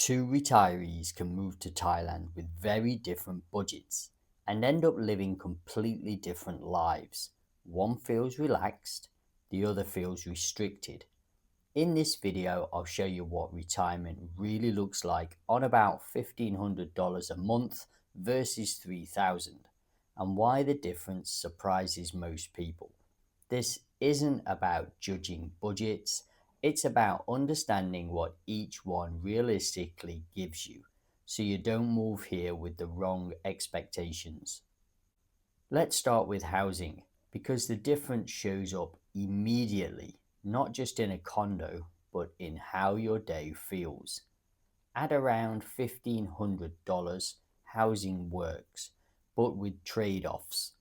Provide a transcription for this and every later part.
Two retirees can move to Thailand with very different budgets and end up living completely different lives. One feels relaxed, the other feels restricted. In this video, I'll show you what retirement really looks like on about $1,500 a month versus $3,000 and why the difference surprises most people. This isn't about judging budgets, it's about understanding what each one realistically gives you so you don't move here with the wrong expectations. Let's start with housing because the difference shows up immediately, not just in a condo, but in how your day feels. At around $1,500, housing works, but with trade offs.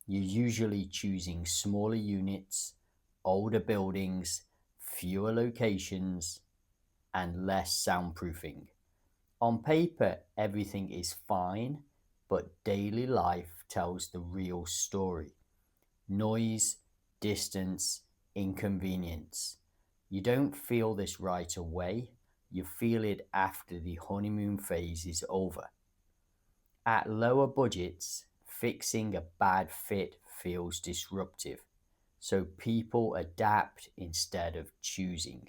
You're usually choosing smaller units, older buildings, fewer locations, and less soundproofing. On paper, everything is fine, but daily life tells the real story. Noise, distance, inconvenience. You don't feel this right away, you feel it after the honeymoon phase is over. At lower budgets, fixing a bad fit feels disruptive, so people adapt instead of choosing,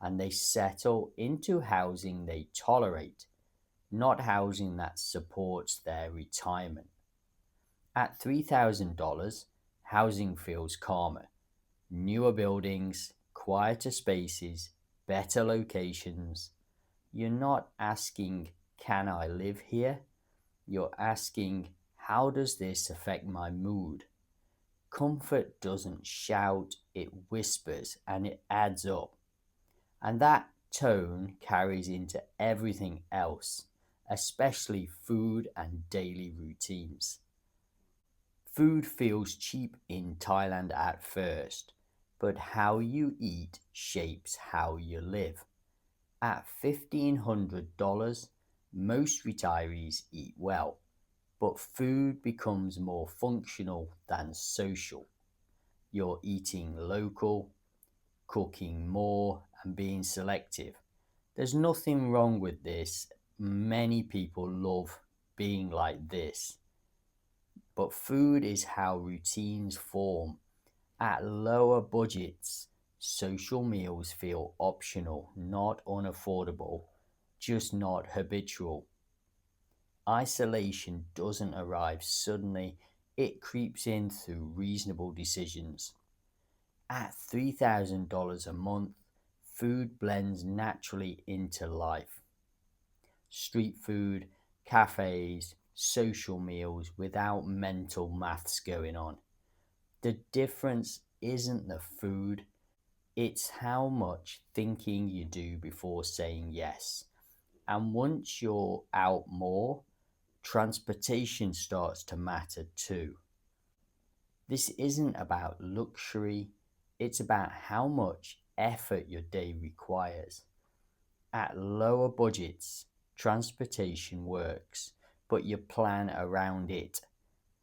and they settle into housing they tolerate, not housing that supports their retirement. At $3,000, housing feels calmer. Newer buildings, quieter spaces, better locations. You're not asking, can I live here? You're asking, how does this affect my mood? Comfort doesn't shout, it whispers and it adds up. And that tone carries into everything else, especially food and daily routines. Food feels cheap in Thailand at first, but how you eat shapes how you live. At $1,500, most retirees eat well, but food becomes more functional than social. You're eating local, cooking more, and being selective. There's nothing wrong with this. Many people love being like this. But food is how routines form. At lower budgets, social meals feel optional, not unaffordable, just not habitual. Isolation doesn't arrive suddenly, it creeps in through reasonable decisions. At $3,000 a month, food blends naturally into life. Street food, cafes, social meals without mental maths going on. The difference isn't the food, it's how much thinking you do before saying yes. And once you're out more, transportation starts to matter too. This isn't about luxury, it's about how much effort your day requires. At lower budgets, transportation works, but you plan around it.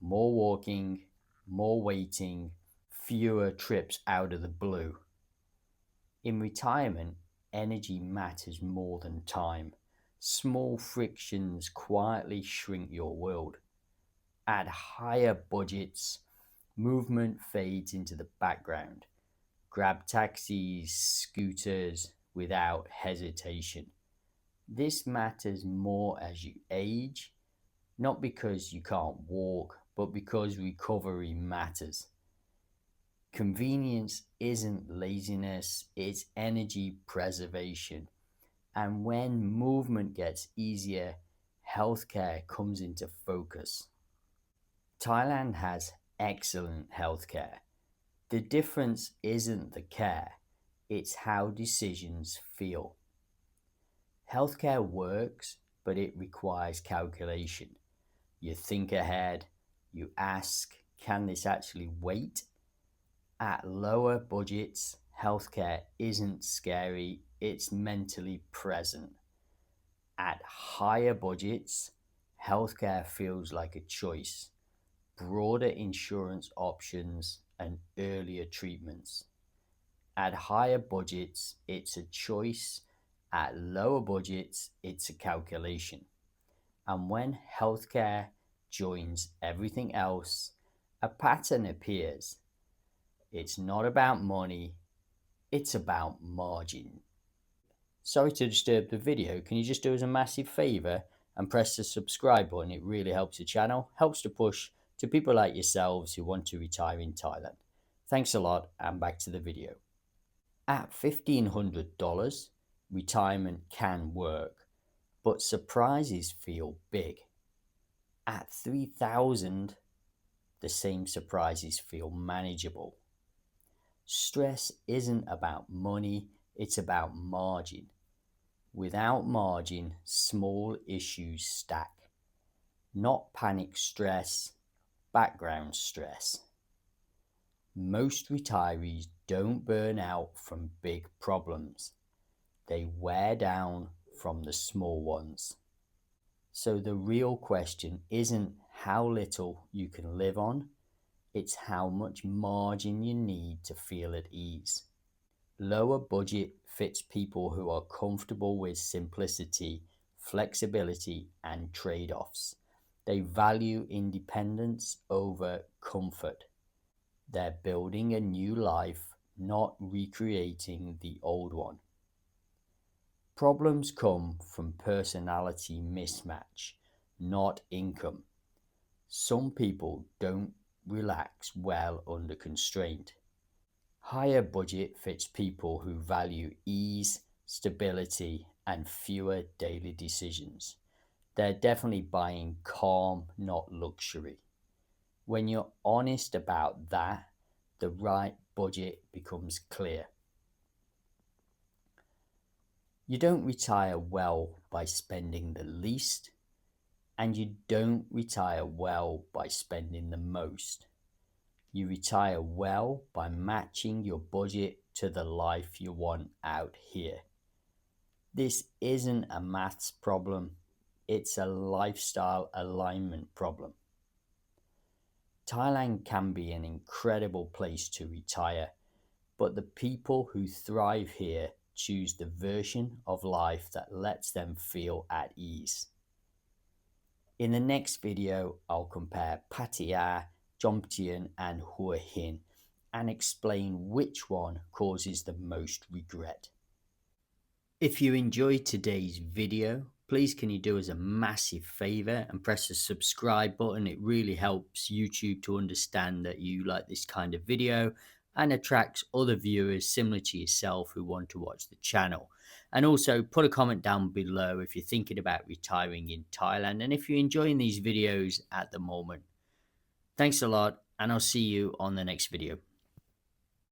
More walking, more waiting, fewer trips out of the blue. In retirement, energy matters more than time. Small frictions quietly shrink your world. At higher budgets, movement fades into the background. Grab taxis, scooters without hesitation. This matters more as you age, not because you can't walk, but because recovery matters. Convenience isn't laziness, it's energy preservation. And when movement gets easier, healthcare comes into focus. Thailand has excellent healthcare. The difference isn't the care, it's how decisions feel. Healthcare works, but it requires calculation. You think ahead, you ask, can this actually wait? At lower budgets, healthcare isn't scary, it's mentally present. At higher budgets, healthcare feels like a choice, broader insurance options, and earlier treatments. At higher budgets, it's a choice At lower budgets, it's a calculation. And when healthcare joins everything else, a pattern appears. It's not about money, it's about margin. Sorry to disturb the video. Can you just do us a massive favor and press the subscribe button? It really helps the channel, helps to push to people like yourselves who want to retire in Thailand. Thanks a lot, and back to the video. At $1,500, retirement can work, but surprises feel big. At 3,000, the same surprises feel manageable. Stress isn't about money, it's about margin. Without margin, small issues stack. Not panic stress, background stress. Most retirees don't burn out from big problems. They wear down from the small ones. So the real question isn't how little you can live on, it's how much margin you need to feel at ease. Lower budget fits people who are comfortable with simplicity, flexibility, and trade-offs. They value independence over comfort. They're building a new life, not recreating the old one. Problems come from personality mismatch, not income. Some people don't relax well under constraint. Higher budget fits people who value ease, stability, and fewer daily decisions. They're definitely buying calm, not luxury. When you're honest about that, the right budget becomes clear. You don't retire well by spending the least, and you don't retire well by spending the most. You retire well by matching your budget to the life you want out here. This isn't a maths problem, it's a lifestyle alignment problem. Thailand can be an incredible place to retire, but the people who thrive here choose the version of life that lets them feel at ease. In the next video, I'll compare Pattaya, Jomtien and Hua Hin and explain which one causes the most regret. If you enjoyed today's video, please can you do us a massive favor and press the subscribe button. It really helps YouTube to understand that you like this kind of video and attracts other viewers similar to yourself who want to watch the channel. And also put a comment down below if you're thinking about retiring in Thailand and if you're enjoying these videos at the moment. Thanks a lot, and I'll see you on the next video.